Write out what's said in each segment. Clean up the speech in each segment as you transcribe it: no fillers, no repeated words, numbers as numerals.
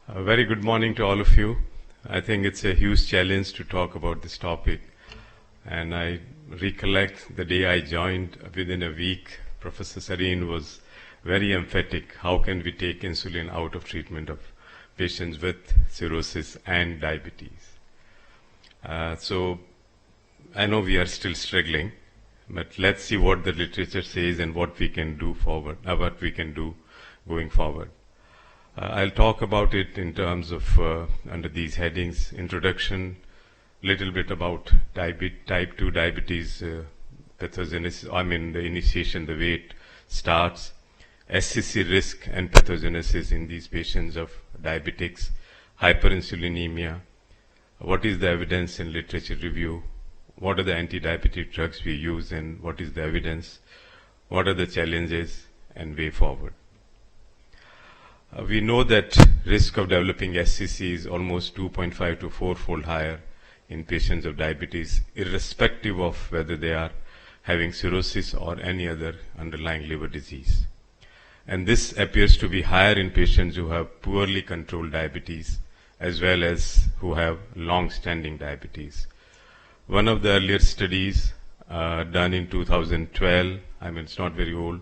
A very good morning to all of you. I think it's a huge challenge to talk about this topic. And I recollect the day I joined, within a week, Professor Sareen was very emphatic. How can we take insulin out of treatment of patients with cirrhosis and diabetes? So I know we are still struggling, but let's see what the literature says and what we can do going forward. I'll talk about it in terms of under these headings: introduction, little bit about type 2 diabetes pathogenesis, the initiation, the way it starts, SCC risk and pathogenesis in these patients of diabetics, hyperinsulinemia, what is the evidence in literature review, what are the anti-diabetic drugs we use and what is the evidence, what are the challenges and way forward. We know that risk of developing SCC is almost 2.5 to 4-fold higher in patients of diabetes, irrespective of whether they are having cirrhosis or any other underlying liver disease. And this appears to be higher in patients who have poorly controlled diabetes as well as who have long-standing diabetes. One of the earlier studies done in 2012, it's not very old,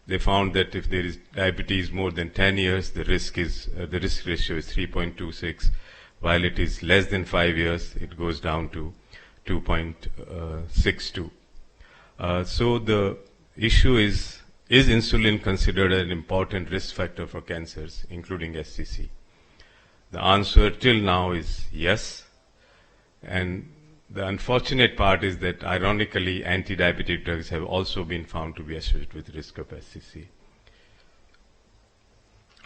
they found that if there is diabetes more than 10 years, the risk ratio is 3.26, while it is less than 5 years, it goes down to 2.62. So the issue is insulin considered an important risk factor for cancers, including SCC? The answer till now is yes, and the unfortunate part is that, ironically, anti-diabetic drugs have also been found to be associated with risk of SCC.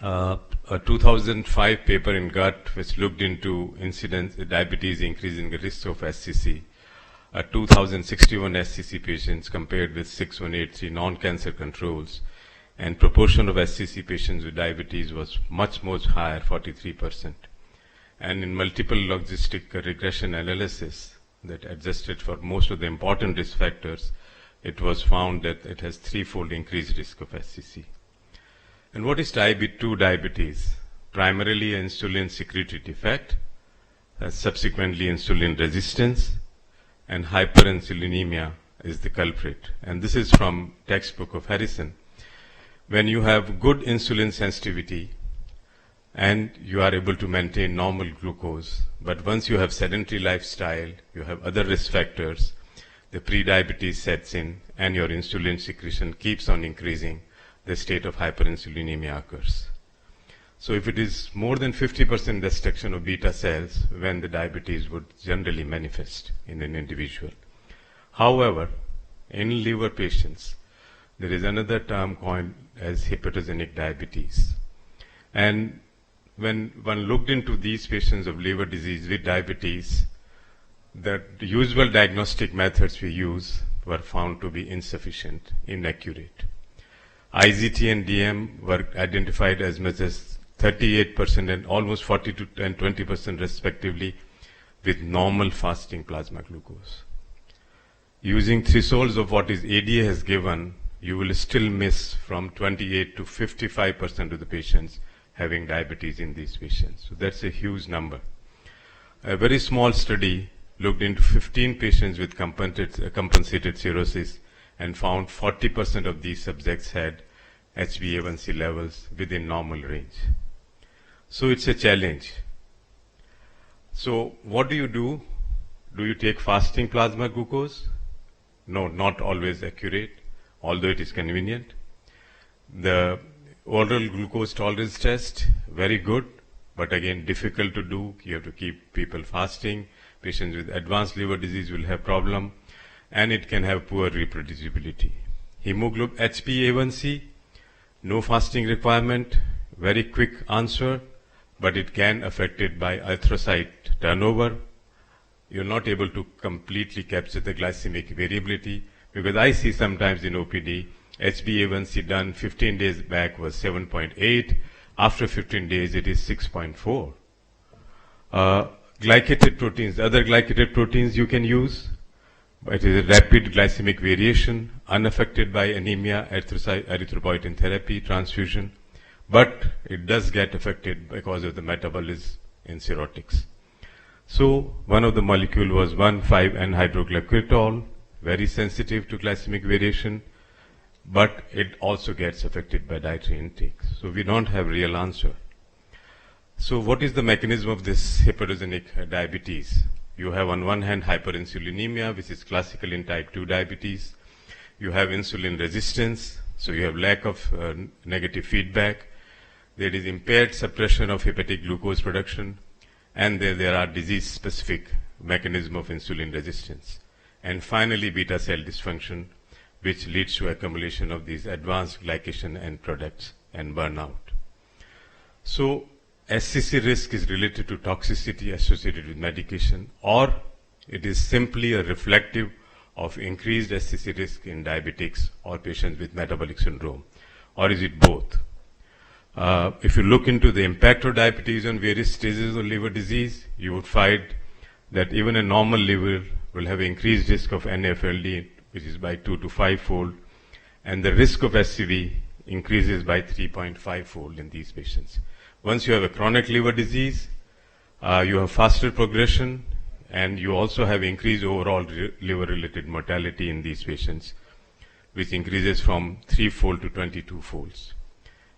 A 2005 paper in Gut, which looked into diabetes increasing the risk of SCC, 2,061 SCC patients compared with 6,183 non-cancer controls, and proportion of SCC patients with diabetes was much higher, 43%. And in multiple logistic regression analysis, that adjusted for most of the important risk factors, it was found that it has 3-fold increased risk of SCC. And what is type 2 diabetes? Primarily insulin secretory defect, subsequently insulin resistance, and hyperinsulinemia is the culprit. And this is from textbook of Harrison. When you have good insulin sensitivity and you are able to maintain normal glucose, but once you have sedentary lifestyle, you have other risk factors, the prediabetes sets in and your insulin secretion keeps on increasing, the state of hyperinsulinemia occurs. So if it is more than 50% destruction of beta cells, when the diabetes would generally manifest in an individual. However, in liver patients, there is another term coined as hepatogenic diabetes. And when one looked into these patients of liver disease with diabetes, the usual diagnostic methods we use were found to be insufficient, inaccurate. IGT and DM were identified as much as 38% and almost 40 and 20% respectively with normal fasting plasma glucose. Using thresholds of what is ADA has given, you will still miss from 28 to 55% of the patients having diabetes in these patients. So that's a huge number. A very small study looked into 15 patients with compensated cirrhosis and found 40% of these subjects had HbA1c levels within normal range. So it's a challenge. So what do? Do you take fasting plasma glucose? No, not always accurate, although it is convenient. The oral glucose tolerance test, very good, but again difficult to do. You have to keep people fasting. Patients with advanced liver disease will have problem, and it can have poor reproducibility. Hemoglobin HbA1c, no fasting requirement, very quick answer, but it can affect it by erythrocyte turnover. You're not able to completely capture the glycemic variability, because I see sometimes in OPD, HbA1c done 15 days back was 7.8. After 15 days, it is 6.4. Glycated proteins, other glycated proteins you can use, but it is a rapid glycemic variation, unaffected by anemia, erythropoietin therapy, transfusion. but it does get affected because of the metabolism in cirrhotics. So one of the molecule was 1,5-N-hydroglycyrrolidine, very sensitive to glycemic variation, but it also gets affected by dietary intake. So we don't have real answer. So what is the mechanism of this hypertonic diabetes? You have on one hand hyperinsulinemia, which is classical in type 2 diabetes. You have insulin resistance, so you have lack of negative feedback. There is impaired suppression of hepatic glucose production, and there are disease-specific mechanism of insulin resistance. And finally, beta cell dysfunction, which leads to accumulation of these advanced glycation end products and burnout. So SCC risk is related to toxicity associated with medication, or it is simply a reflective of increased SCC risk in diabetics or patients with metabolic syndrome, or is it both? If you look into the impact of diabetes on various stages of liver disease, you would find that even a normal liver will have increased risk of NAFLD, which is by 2 to 5-fold, and the risk of SCV increases by 3.5-fold in these patients. Once you have a chronic liver disease, you have faster progression, and you also have increased overall liver-related mortality in these patients, which increases from 3-fold to 22-folds.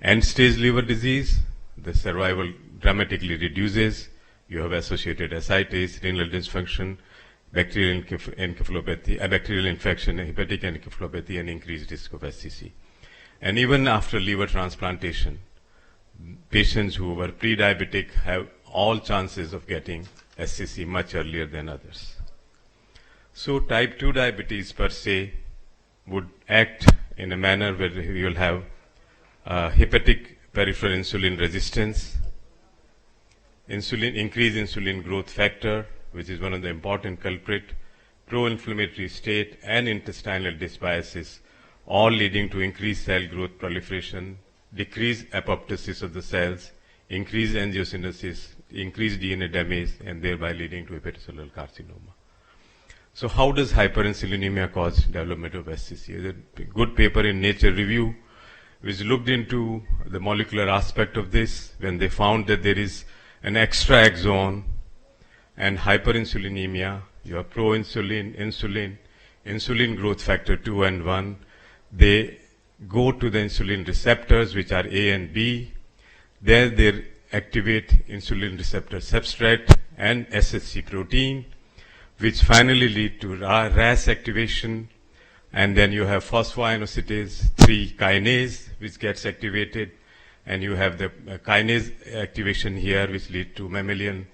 End-stage liver disease, the survival dramatically reduces. You have associated ascites, renal dysfunction, bacterial encephalopathy, bacterial infection, hepatic encephalopathy, and increased risk of SCC. And even after liver transplantation, patients who were pre-diabetic have all chances of getting SCC much earlier than others. So type 2 diabetes per se would act in a manner where we will have hepatic peripheral insulin resistance, increased insulin growth factor, which is one of the important culprit, pro-inflammatory state, and intestinal dysbiosis, all leading to increased cell growth proliferation, decreased apoptosis of the cells, increased angiogenesis, increased DNA damage, and thereby leading to hepatocellular carcinoma. So how does hyperinsulinemia cause development of SCC? There's a good paper in Nature Review which looked into the molecular aspect of this, when they found that there is an extra exon and hyperinsulinemia. You have pro-insulin, insulin growth factor 2 and 1. They go to the insulin receptors, which are A and B. There they activate insulin receptor substrate and SHC protein, which finally lead to RAS activation. And then you have phosphoinositase 3 kinase, which gets activated. And you have the kinase activation here, which lead to mammalian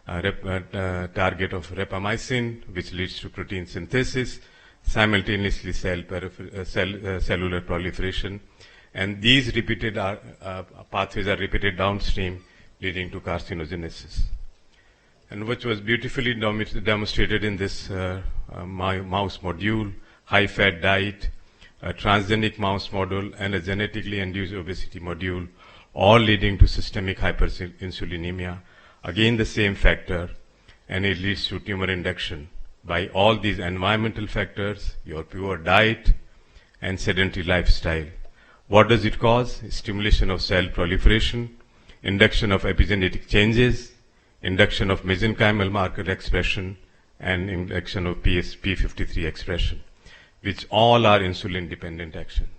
target of rapamycin, which leads to protein synthesis, simultaneously cellular proliferation. And these repeated pathways are repeated downstream, leading to carcinogenesis. And which was beautifully demonstrated in this mouse module, high-fat diet, a transgenic mouse model, and a genetically induced obesity module, all leading to systemic hyperinsulinemia. Again, the same factor, and it leads to tumor induction by all these environmental factors, your poor diet, and sedentary lifestyle. What does it cause? Stimulation of cell proliferation, induction of epigenetic changes, induction of mesenchymal marker expression, and induction of p53 expression, which all are insulin-dependent action.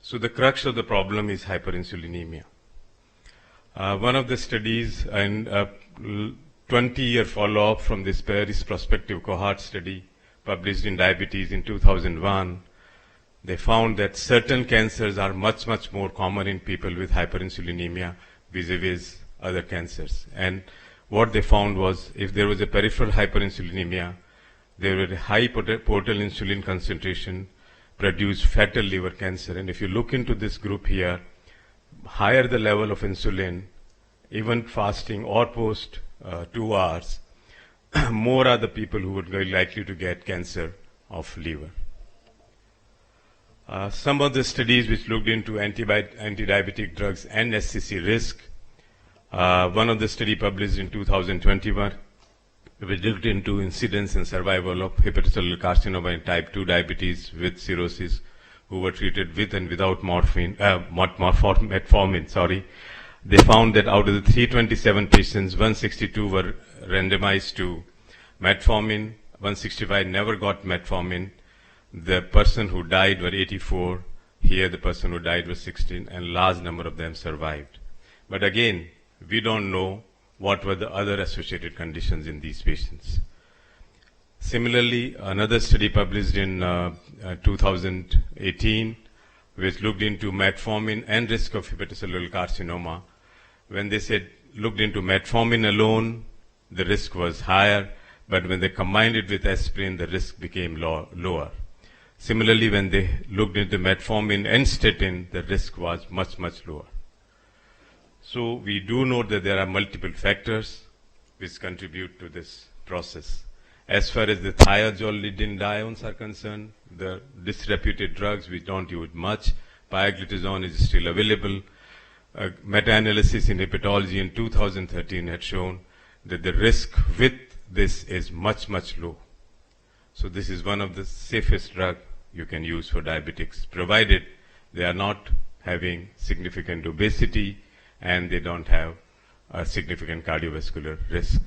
So the crux of the problem is hyperinsulinemia. One of the studies, and 20-year follow-up from this Paris prospective cohort study published in Diabetes in 2001, they found that certain cancers are much, much more common in people with hyperinsulinemia vis-a-vis other cancers. And what they found was, if there was a peripheral hyperinsulinemia, there were a high portal insulin concentration produced fatal liver cancer. And if you look into this group here, higher the level of insulin, even fasting or post 2 hours, more are the people who would be likely to get cancer of liver. Some of the studies which looked into anti-diabetic drugs and SCC risk, one of the study published in 2021, which looked into incidence and survival of hepatocellular carcinoma in type 2 diabetes with cirrhosis, who were treated with and without metformin, sorry, they found that out of the 327 patients, 162 were randomized to metformin, 165 never got metformin. The person who died were 84. Here the person who died was 16, and large number of them survived. But again, we don't know what were the other associated conditions in these patients. Similarly, another study published in 2018, which looked into metformin and risk of hepatocellular carcinoma. When they said looked into metformin alone, the risk was higher, but when they combined it with aspirin, the risk became lower. Similarly, when they looked into metformin and statin, the risk was much, much lower. So we do know that there are multiple factors which contribute to this process. As far as the thiazolidinediones are concerned, the disreputed drugs we don't use much. Pioglitazone is still available. Meta-analysis in hepatology in 2013 had shown that the risk with this is much, much low. So this is one of the safest drugs you can use for diabetics, provided they are not having significant obesity and they don't have a significant cardiovascular risk.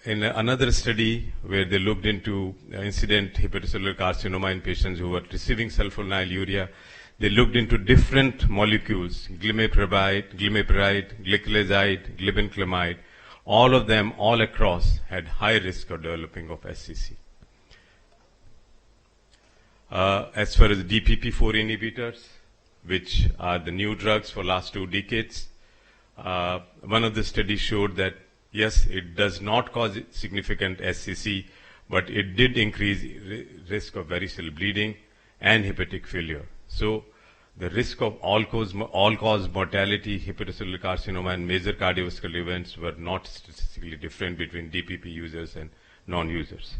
In another study where they looked into incident hepatocellular carcinoma in patients who were receiving sulfonylurea, they looked into different molecules, glimepiride, gliclazide, glibenclamide. All of them, all across, had high risk of developing of SCC. As far as DPP-4 inhibitors, which are the new drugs for last 2 decades, one of the studies showed that yes, it does not cause significant SCC, but it did increase risk of varicose bleeding and hepatic failure. So the risk of all-cause mortality, hepatocellular carcinoma, and major cardiovascular events were not statistically different between DPP users and non-users.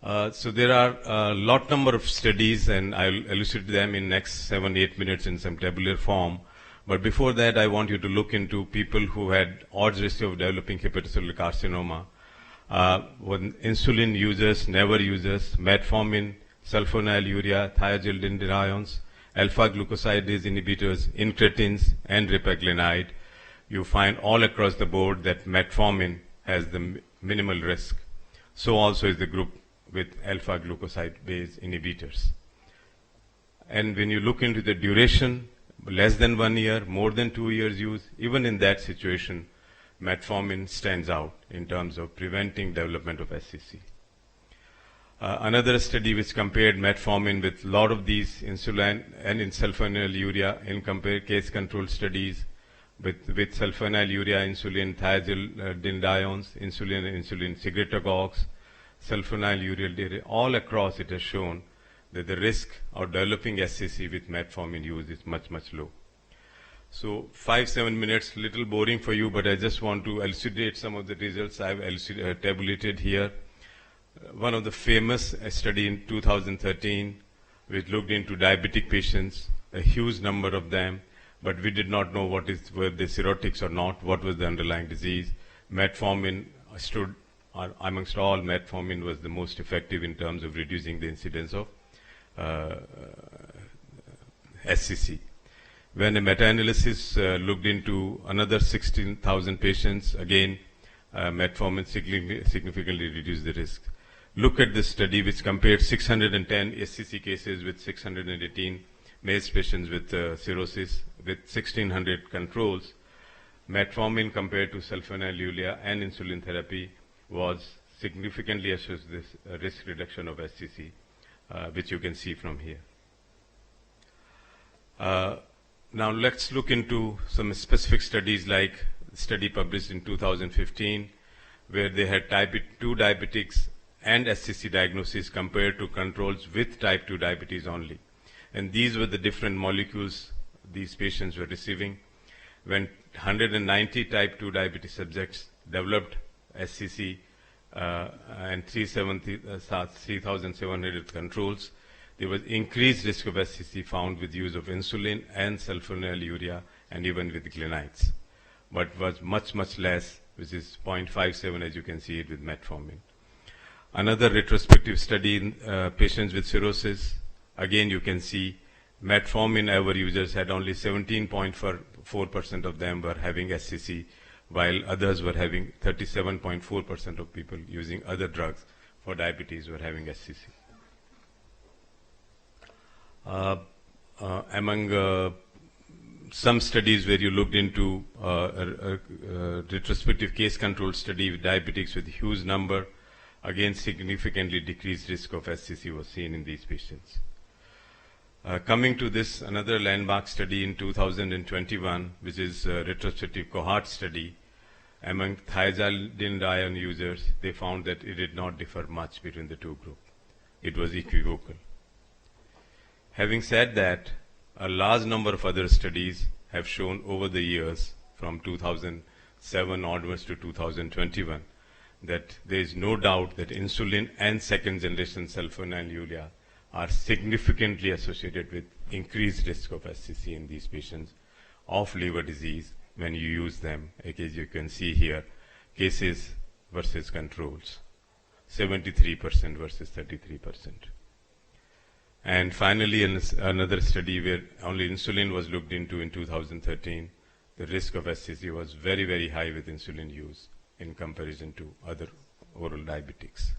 So there are a lot number of studies, and I'll elucidate them in next 7-8 minutes in some tabular form. But before that, I want you to look into people who had odds ratio of developing hepatocellular carcinoma. When insulin users, never users, metformin, sulfonylurea, thiazolidinediones, alpha-glucosidase inhibitors, incretins, and ripaglinide, you find all across the board that metformin has the minimal risk. So also is the group with alpha-glucosidase inhibitors. And when you look into the duration, less than 1 year, more than 2 years use, even in that situation, metformin stands out in terms of preventing development of SCC. Another study which compared metformin with a lot of these insulin and sulfonylurea in case control studies with sulfonylurea, insulin, thiazolidinediones, insulin and insulin secretagogues, sulfonylurea, all across it has shown that the risk of developing SCC with metformin use is much, much low. So 5-7 minutes, little boring for you, but I just want to elucidate some of the results I've tabulated here. One of the famous study in 2013, which looked into diabetic patients, a huge number of them, but we did not know were they cirrhotics or not, what was the underlying disease. Metformin stood, amongst all, metformin was the most effective in terms of reducing the incidence of SCC. When a meta-analysis looked into another 16,000 patients, again, metformin significantly reduced the risk. Look at this study which compared 610 SCC cases with 618 MACE patients with cirrhosis with 1,600 controls. Metformin compared to sulfonylurea and insulin therapy was significantly associated with this risk reduction of SCC, which you can see from here. Now let's look into some specific studies, like the study published in 2015, where they had type 2 diabetics and SCC diagnosis compared to controls with type 2 diabetes only. And these were the different molecules these patients were receiving. When 190 type 2 diabetes subjects developed SCC and 3,700 controls, there was increased risk of SCC found with use of insulin and sulfonylurea and even with glinides, but was much, much less, which is 0.57, as you can see it with metformin. Another retrospective study in patients with cirrhosis, again you can see metformin our users had only 17.4% of them were having SCC, while others were having 37.4% of people using other drugs for diabetes were having SCC. Among some studies where you looked into a retrospective case control study with diabetics with huge number, again significantly decreased risk of SCC was seen in these patients. Coming to this, another landmark study in 2021, which is a retrospective cohort study, among thiazolidine users, they found that it did not differ much between the two groups. It was equivocal. Having said that, a large number of other studies have shown over the years, from 2007 onwards to 2021, that there is no doubt that insulin and second generation sulfonylurea are significantly associated with increased risk of SCC in these patients of liver disease when you use them. As you can see here, cases versus controls, 73% versus 33%. And finally, another study where only insulin was looked into in 2013, the risk of SCC was very, very high with insulin use in comparison to other oral diabetics.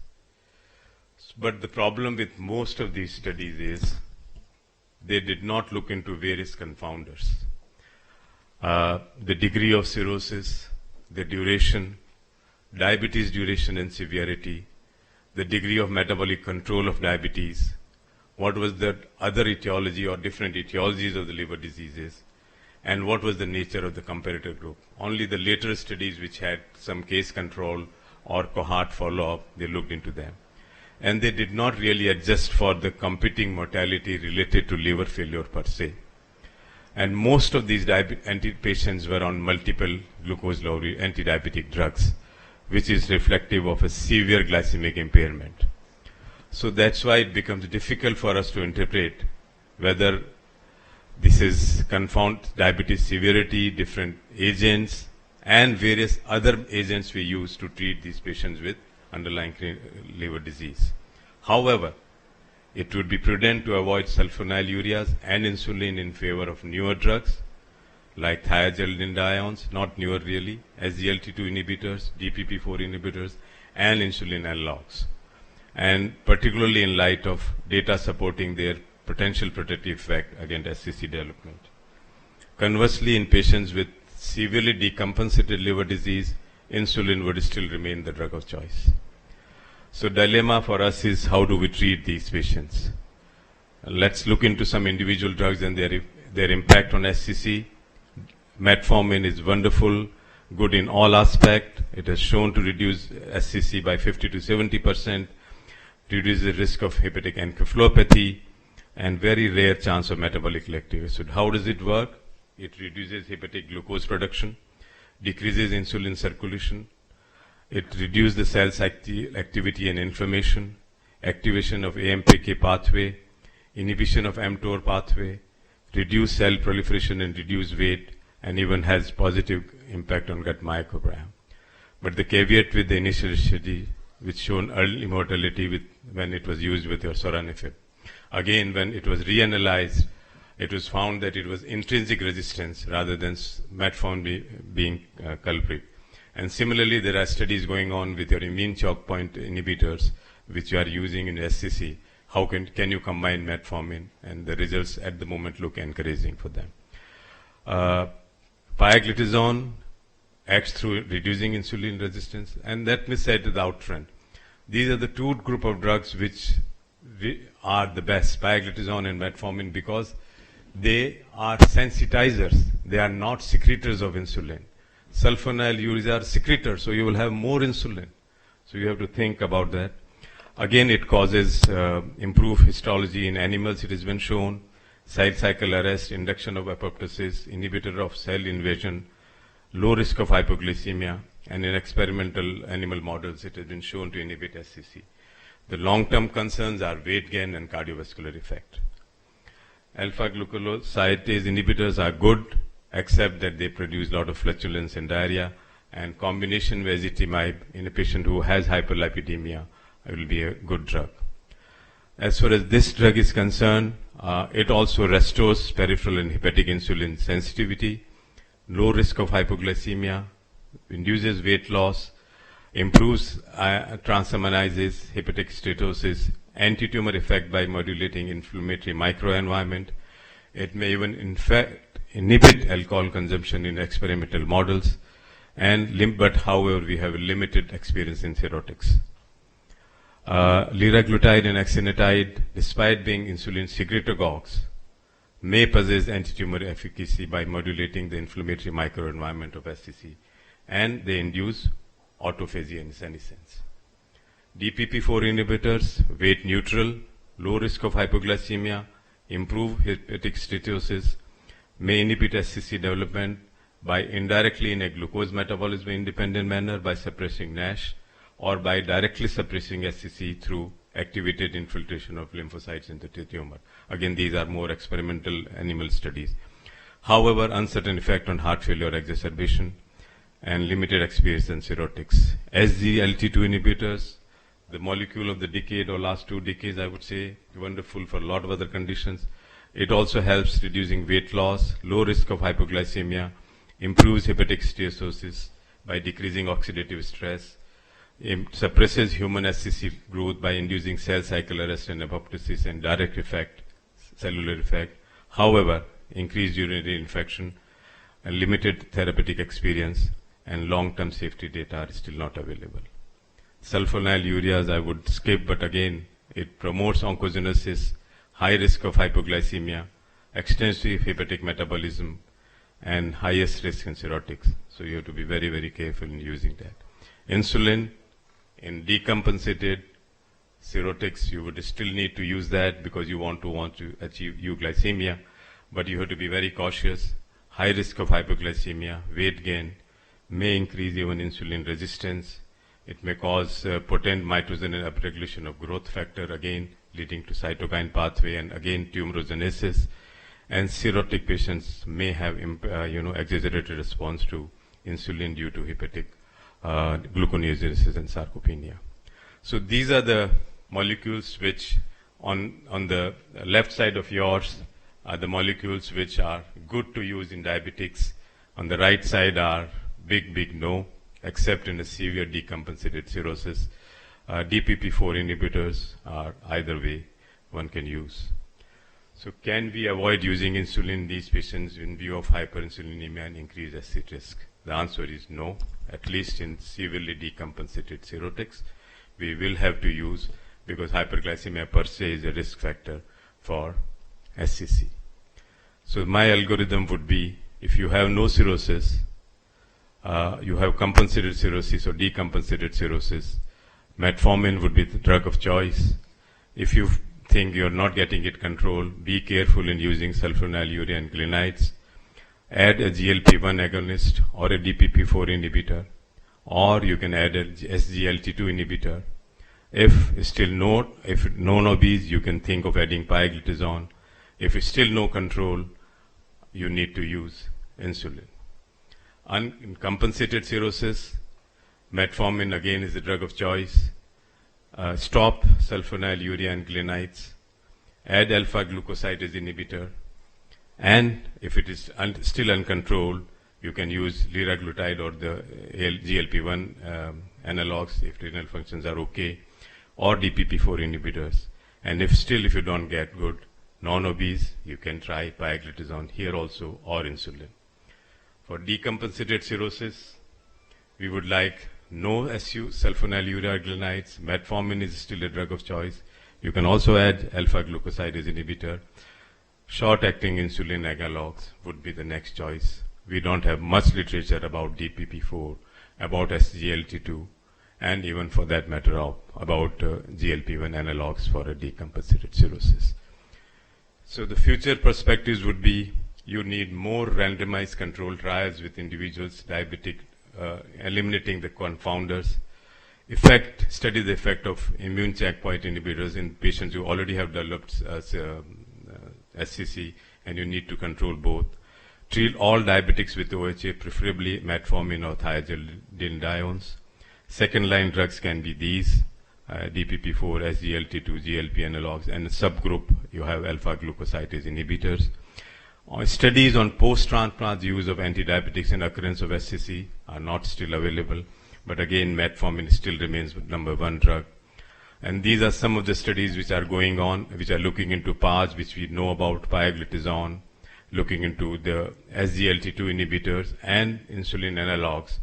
But the problem with most of these studies is they did not look into various confounders. The degree of cirrhosis, the duration, diabetes duration and severity, the degree of metabolic control of diabetes, what was the other etiology or different etiologies of the liver diseases, and what was the nature of the comparator group. Only the later studies which had some case control or cohort follow-up, they looked into them. And they did not really adjust for the competing mortality related to liver failure per se. And most of these patients were on multiple glucose-lowering anti-diabetic drugs, which is reflective of a severe glycemic impairment. So that's why it becomes difficult for us to interpret whether this is confound diabetes severity, different agents, and various other agents we use to treat these patients with underlying liver disease. However, it would be prudent to avoid sulfonylureas and insulin in favor of newer drugs like thiazolidine, not newer really, SGLT2 inhibitors, DPP4 inhibitors, and insulin analogs, and particularly in light of data supporting their potential protective effect against SCC development. Conversely, in patients with severely decompensated liver disease, insulin would still remain the drug of choice. So dilemma for us is how do we treat these patients? Let's look into some individual drugs and their impact on SCC. Metformin is wonderful, good in all aspects. It has shown to reduce SCC by 50 to 70%, reduce the risk of hepatic encephalopathy, and very rare chance of metabolic lactic acid. How does it work? It reduces hepatic glucose production, decreases insulin circulation, it reduces the cell's activity and inflammation, activation of AMPK pathway, inhibition of mTOR pathway, reduce cell proliferation and reduce weight, and even has positive impact on gut microbiome. But the caveat with the initial study, which shown early mortality when it was used with your sorafenib. Again, when it was reanalyzed, it was found that it was intrinsic resistance rather than metformin being culprit. And similarly, there are studies going on with your immune checkpoint inhibitors, which you are using in SCC. How can you combine metformin? And the results at the moment look encouraging for them. Pioglitazone acts through reducing insulin resistance, and let me say to the outfront. These are the two group of drugs which are the best, pioglitazone and metformin, because they are sensitizers. They are not secretors of insulin. Sulfonylureas are secretors, so you will have more insulin. So you have to think about that. Again, it causes improved histology in animals. It has been shown. Cell cycle arrest, induction of apoptosis, inhibitor of cell invasion, low risk of hypoglycemia, and in experimental animal models, it has been shown to inhibit SCC. The long-term concerns are weight gain and cardiovascular effect. Alpha-glucosidase inhibitors are good, except that they produce a lot of flatulence and diarrhea, and combination with ezetimibe in a patient who has hyperlipidemia it will be a good drug. As far as this drug is concerned, it also restores peripheral and hepatic insulin sensitivity, low risk of hypoglycemia, induces weight loss, improves transaminases, hepatic steatosis, anti-tumor effect by modulating inflammatory microenvironment. It may even in fact inhibit alcohol consumption in experimental models, but however we have a limited experience in cirrhotics. Liraglutide and exenatide, despite being insulin secretagogues, may possess anti-tumor efficacy by modulating the inflammatory microenvironment of SCC, and they induce autophagy and senescence. DPP-4 inhibitors, weight neutral, low risk of hypoglycemia, improve hepatic steatosis, may inhibit SCC development by indirectly in a glucose metabolism independent manner by suppressing NASH, or by directly suppressing SCC through activated infiltration of lymphocytes into the tumor. Again, these are more experimental animal studies. However, uncertain effect on heart failure exacerbation and limited experience in cirrhotics. SGLT2 inhibitors, the molecule of the decade or last 2 decades, I would say, wonderful for a lot of other conditions. It also helps reducing weight loss, low risk of hypoglycemia, improves hepatic steatosis by decreasing oxidative stress, suppresses human SCC growth by inducing cell cycle arrest and apoptosis and direct effect, cellular effect. However, increased urinary infection and limited therapeutic experience and long-term safety data are still not available. Sulfonylureas I would skip, but again, it promotes oncogenesis, high risk of hypoglycemia, extensive hepatic metabolism, and highest risk in cirrhotics. So you have to be very, very careful in using that. Insulin, in decompensated cirrhotics, you would still need to use that because you want to achieve euglycemia, but you have to be very cautious. High risk of hypoglycemia, weight gain, may increase even insulin resistance. It may cause potent mitogen and upregulation of growth factor, again leading to cytokine pathway and again tumorigenesis. And cirrhotic patients may have exaggerated response to insulin due to hepatic gluconeogenesis and sarcopenia. So these are the molecules which on the left side of yours are the molecules which are good to use in diabetics. On the right side are big no, except in a severe decompensated cirrhosis. DPP-4 inhibitors are either way one can use. So can we avoid using insulin in these patients in view of hyperinsulinemia and increased SC risk? The answer is no. At least in severely decompensated cirrhotics, we will have to use because hyperglycemia per se is a risk factor for SCC. So my algorithm would be, if you have no cirrhosis, you have compensated cirrhosis or decompensated cirrhosis, metformin would be the drug of choice. If you think you're not getting it controlled, be careful in using sulfonylurea and glinides. Add a GLP-1 agonist or a DPP-4 inhibitor, or you can add a SGLT2 inhibitor. If still non-obese, you can think of adding pioglitazone. If it's still no control, you need to use insulin. In compensated cirrhosis, metformin again is the drug of choice. Stop sulfonylurea and glinides. Add alpha-glucosidase inhibitor. And if it is still uncontrolled, you can use liraglutide or the GLP-1 analogs if renal functions are okay, or DPP-4 inhibitors. And if you don't get good non-obese, you can try pioglitazone here also or insulin. For decompensated cirrhosis, we would like no SU, sulfonylurea glinides. Metformin is still a drug of choice. You can also add alpha-glucosidase inhibitor. Short-acting insulin analogs would be the next choice. We don't have much literature about DPP-4, about SGLT2, and even for that matter about GLP-1 analogs for a decompensated cirrhosis. So the future perspectives would be you need more randomized controlled trials with individuals diabetic, eliminating the confounders. Study the effect of immune checkpoint inhibitors in patients who already have developed SCC, and you need to control both. Treat all diabetics with OHA, preferably metformin or thiazolidinediones. Second-line drugs can be these. DPP-4, SGLT2, GLP analogs, and a subgroup you have alpha-glucosidase inhibitors. Studies on post-transplant use of antidiabetics and occurrence of SCC are not still available, but again, metformin still remains #1 drug. And these are some of the studies which are going on, which are looking into PARs, which we know about, pioglitazone, looking into the SGLT2 inhibitors and insulin analogs,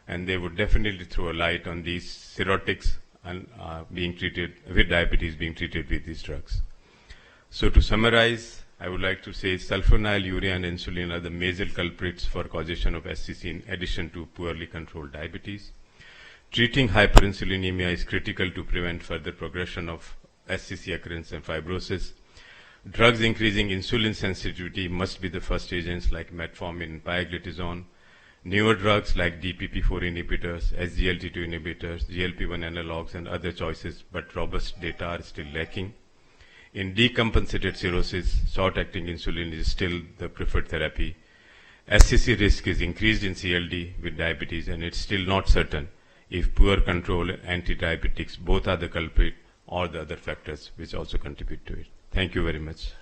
and they would definitely throw a light on these cirrhotics and being treated with diabetes, being treated with these drugs. So to summarize, I would like to say sulfonylurea and insulin are the major culprits for causation of SCC in addition to poorly controlled diabetes. Treating hyperinsulinemia is critical to prevent further progression of SCC occurrence and fibrosis. Drugs increasing insulin sensitivity must be the first agents like metformin and pioglitazone. Newer drugs like DPP-4 inhibitors, SGLT2 inhibitors, GLP-1 analogs, and other choices, but robust data are still lacking. In decompensated cirrhosis, short-acting insulin is still the preferred therapy. SCC risk is increased in CLD with diabetes, and it's still not certain if poor control and anti-diabetics both are the culprit or the other factors which also contribute to it. Thank you very much.